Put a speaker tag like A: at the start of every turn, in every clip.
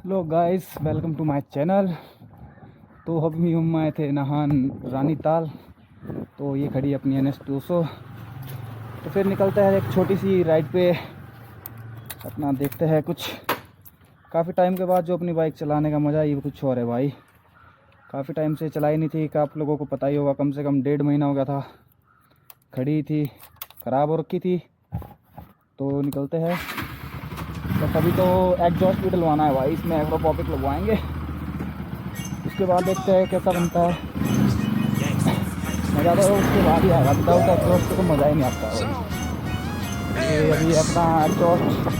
A: Hello guys, welcome to my channel. तो अभी हम आए थे नाहन रानी ताल। तो ये खड़ी अपनी NS 200। तो फिर निकलते हैं एक छोटी सी राइड पे, अपना देखते हैं कुछ। काफ़ी टाइम के बाद जो अपनी बाइक चलाने का मज़ा ये कुछ और है भाई। काफ़ी टाइम से चलाई नहीं थी, आप लोगों को पता ही होगा, कम से कम 1.5 महीना हो गया था खड़ी थी, ख़राब हो रखी थी। तो निकलते हैं। बस अभी तो एग्जॉस्ट भी डलवाना है भाई, इसमें एग्रोपॉपिक लगवाएंगे। उसके बाद देखते हैं कैसा बनता है। मज़ा तो उसके बाद ही आएगा, विदाउट एग्जॉस्ट तो मज़ा ही नहीं आता भाई। ये अभी अपना exhaust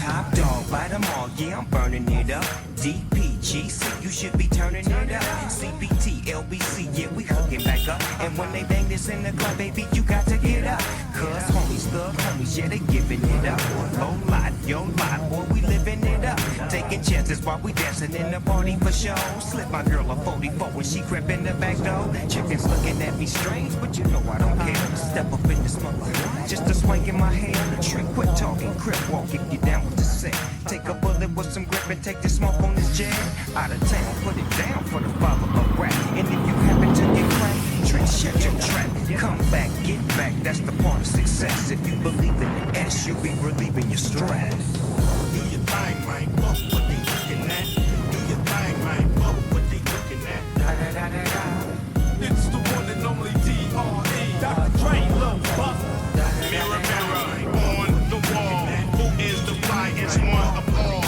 B: Top dog, bite them all, yeah, I'm burning it up. DPGC, you should be turning it up. CBT, LBC, yeah, we hooking back up. And when they bang this in the club, baby, you got to get up. Cause homies, thug homies, yeah, they giving it up. Low lot, yo lot, boy, we living it up. Taking chances while we dancing in the party for show. Slip my girl a 44 when she crept in the back door. Chickens looking at me strange, but you know I don't care. Step up in this mother, just a swank in my hand. A trick, quit talking, crip walk if you down with the set. Take a bullet with some grip and take the smoke on this jet. Out of town, put it down for the father of rap. And if you happen to get cracked, trick, shut your trap. Come back, get back, that's the part of success. If you believe in the S, you'll be relieving your stress. Do your thing, man, fuck what they looking at. Do your thing, man, fuck what they looking at. Da da da da da. It's the one and only DRE, Dr. Dre, Lil Buff. Mirror, mirror, on the wall, who is the flyest one of all?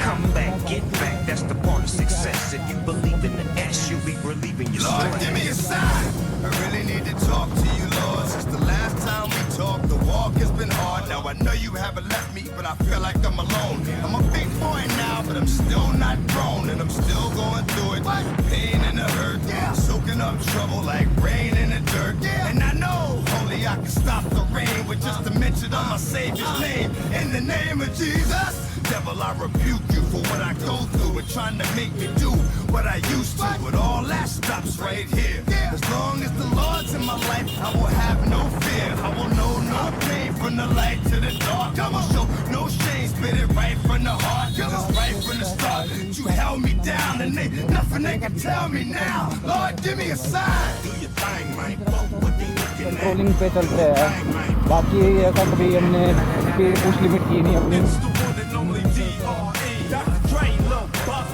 B: Come back, get back, that's the part of success. If you believe in the S, you'll be relieving your stress.
C: Lord, give me a sign. I really need to talk to you, Lord. Since the last time we talked, the walk has been hard. Now I know you haven't left me, but I feel like I'm alone. I'm a big boy now, but I'm still not grown, and I'm still going through it. Pain and the hurt, soaking up trouble like rain in the dirt. And I know only I can stop the rain with just a mention of my Savior's name. In the name of Jesus, devil, I rebuke you for what I go through and trying to make me do what I used to. But all that stops right here. As long as the Lord's in my life, I will have no fear. I will know no pain from the light to the dark. I will show no shame, spit it right from the heart. Cause it's right from the start. You held me down and they, nothing they can tell me now. Lord, give me a sign. Do your thing, man. Fuck what they looking at.
A: Controlling पे चलते हैं। बाकी ऐसा कभी हमने speed कुछ limit की नहीं अपनी।
B: It's the one and only DRE, Dr. Dre, Lil Buff.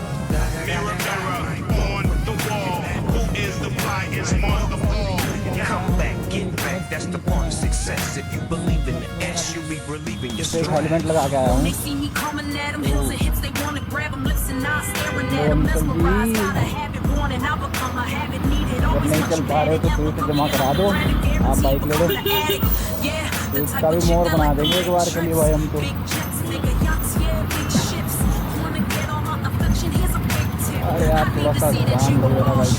B: Mirror, mirror, on the wall, who is the flyest one of all? Come back, get back, that's the part of success. If you believe in the S, you'll be relieving your
A: एक
B: stress.
A: Helmet लगा के आया हूँ।
D: They see me coming at them, hills and hips, they wanna grab them, lips and eyes staring at them, mesmerized, gotta have it, want it, I become a habit, need it,
A: जब
D: always
A: नहीं
D: much
A: चल पा रहे तो sweet जमा करा दो, आप बाइक ले लो। तो इसका भी मोर बना देंगे एक बार के लिए भाई हम तो। अरे यार थोड़ा सा ध्यान लगेगा भाई।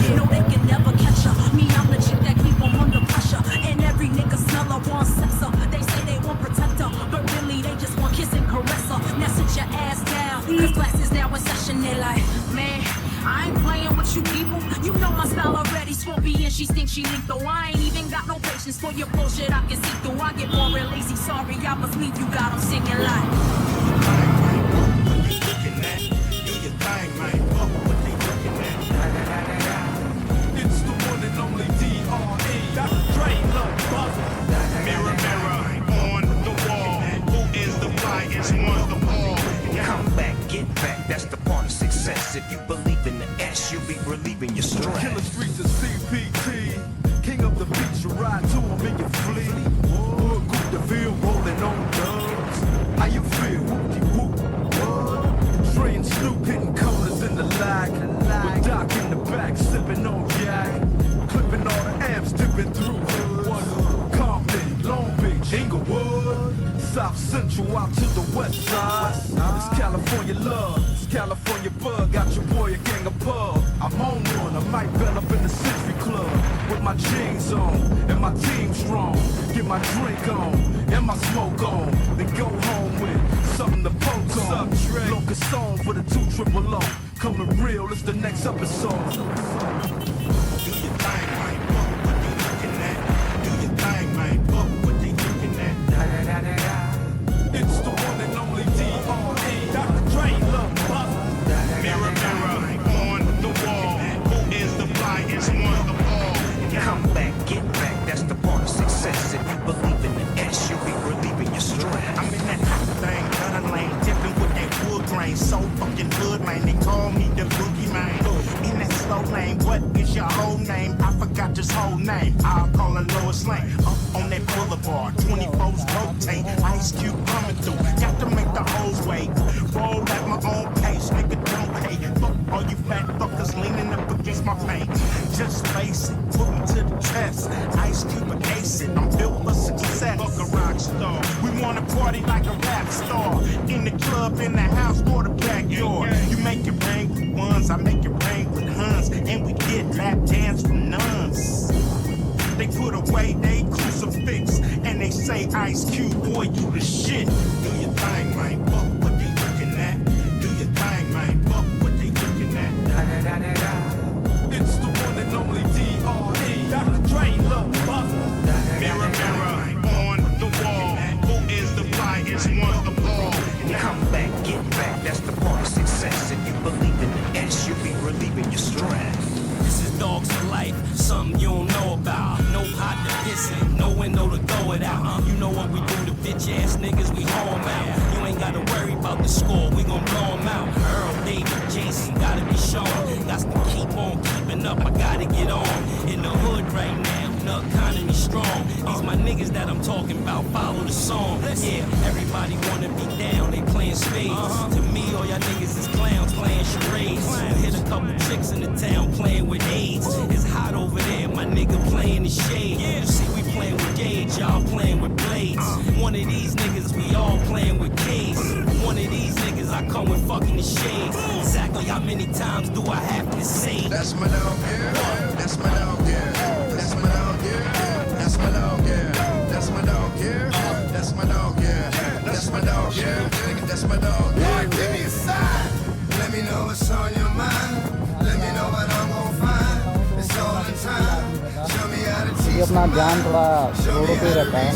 D: I ain't playing with you people. You know my style already. Swampy and she thinks she lethal. I ain't even got no patience for your bullshit. I can see through. I get more real lazy. Sorry, I must leave. You got 'em singing like.
B: It's the one and only DRE, Dr. Dre, Lil Buff. Mirror, mirror, on the wall, who is the flyest one of all? Come back, get back, that's the part of success. If you believe in the S, you'll be relieving your stress.
E: Killer streets of CPT, king of the beach, you ride to him in your fleet. Hood Coupe de Ville rolling on dubs. How you feel? Whoop-de-whoop. Dre and Snoop hitting corners in the lag. With Doc in the back sipping on yak. Clipping all the amps, dipping through Hood. Compton, Long Beach, Inglewood. South Central out to the west side. It's California love, it's California bug. Got your boy a gang of pub. I'm on one, I might bell up in the Century Club. With my jeans on, and my team strong. Get my drink on, and my smoke on. Then go home with something to poke on. Locust song for the 2 O. Coming real, it's the next episode.
B: Do your thing, man, fuck what they looking at. Do your thing, man, fuck what they looking at.
C: name. I'll call her Lois Lane. Up on that boulevard, 24s rotate. Ice Cube coming through. Got to make the hoes wait. Roll at my own pace, nigga, don't hate. Fuck all you fat fuckers leaning up against my paint. Just face it, put me to the test. Ice Cube and ace it. I'm built for success. Fuck a rock star. We wanna party like a rap star. In the club, in the house, or the backyard. You make it rain with ones, I make it rain with huns. And we get lap dance from nuns. They put away they crucifix and they say, Ice Cube, boy, you the shit. Do your thing, man. Fuck what they looking at. Do your thing, man. Fuck what they looking at.
E: It's the one and only DRE. Dr. Dre, love buzzer.
C: Mirror, mirror on the wall. Who is the flyest one of all?
B: Come back, get back, that's the part of success. If you believe in the S, you'll be relieving your stress.
F: This is dogs for life, something you don't know about. No pot to piss in, no window to throw it out. You know what we do to bitch ass niggas, we haul 'em out. You ain't gotta worry about the score, we gon' blow 'em out. Earl, David, Jason, gotta be shown. Got to keep on keeping up, I gotta get on. In the hood right now, the economy strong. These my niggas that I'm talking about, follow the song. Yeah, everybody wanna be down, they playing spades. To me, all y'all niggas is clowns playing charades. You hit a couple chicks in the town playing with AIDS. It's hot over there, my nigga playing the shade. You see, we playing with gauge, y'all playing with blades. One of these niggas, we all playing with K's. One of these niggas, I come with fucking the shades. Exactly how many times do I have to say?
C: That's my dog, yeah. That's my dog, yeah. That's my dog, yeah. That's my dog, yeah. That's my dog, yeah. That's my dog, yeah. That's my dog, yeah. That's my dog, yeah. Give me a sign. Let me know what's on your mind. Let me know what I'm gonna find. It's all in time. Show me how to
A: ये
C: teach.
A: अपना ध्यान थोड़ा रोडों पे रहता है.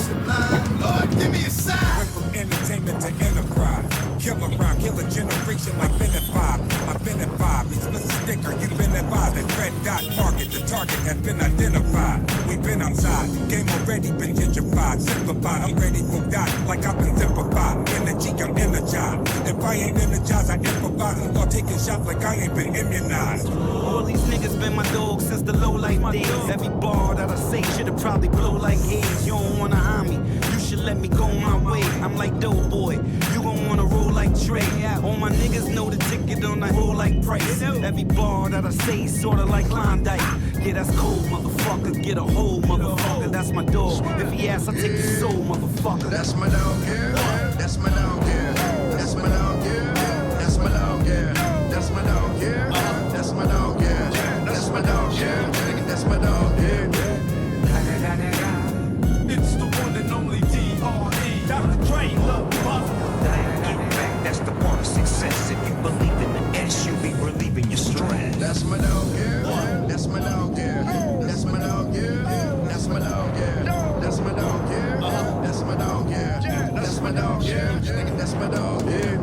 C: Lord, give me a sign.
E: Went from entertainment to enterprise. Killer rhyme, kill a generation like Bennett 5. I've been at 5, it's Mr. Sticker, you've been advised. That red dot target, the target has been identified. We've been outside, game already been gentrified. Simplified, I'm ready for die, like I've been simplified. Energy, I'm energized. If I ain't energized, I improvise and start taking shots like I ain't been immunized.
F: All these niggas been my dog since the low life days. Every bar that I say should've probably blow like haze. You don't wanna harm me, you should let me go my way. I'm like Doughboy, you gon' wanna roll like Trey. All my niggas know the ticket on the roll like Price. Every bar that I say sorta like Klondike. Yeah, that's cold, motherfucker. Get a hold, motherfucker. That's my dog. If he asks, I take his soul, motherfucker.
C: That's my dog, yeah. That's my dog, yeah. That's my dog, yeah. That's my dog, yeah. That's my dog, yeah. That's my dog, yeah. That's my dog, yeah. That's my dog, yeah.
E: It's the one and only DRE. Dr. Dre, love buzzer.
B: Get back, that's the part of success. If you believe in the S, you'll be relieving your stress.
C: That's my dog, yeah. That's my dog, yeah. That's my dog, yeah. That's my dog, yeah. That's my dog, yeah. That's my dog, yeah. That's my dog, yeah. That's my dog, yeah.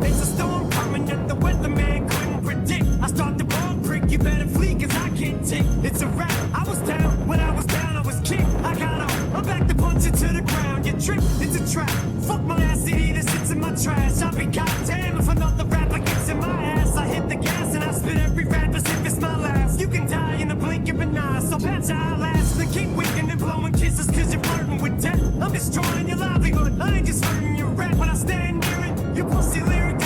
G: There's a storm coming that the weatherman couldn't predict. I start the ball prick, you better flee, cause I can't take. It's a wrap. I was down, when I was down, I was kicked. I got up, I'm back to punch it to the ground. You trip, it's a trap. Fuck my ass, CD that sits in my trash. I'll be goddamn if another rapper gets in my ass. I hit the gas and I spit every rap as if it's my last. You can die in the blink of an eye, so bet I'll last. Then keep winking and blowing kisses cause you're flirting with death. I'm destroying your livelihood, I ain't just hurting your rap. When I stand near it, your pussy lyric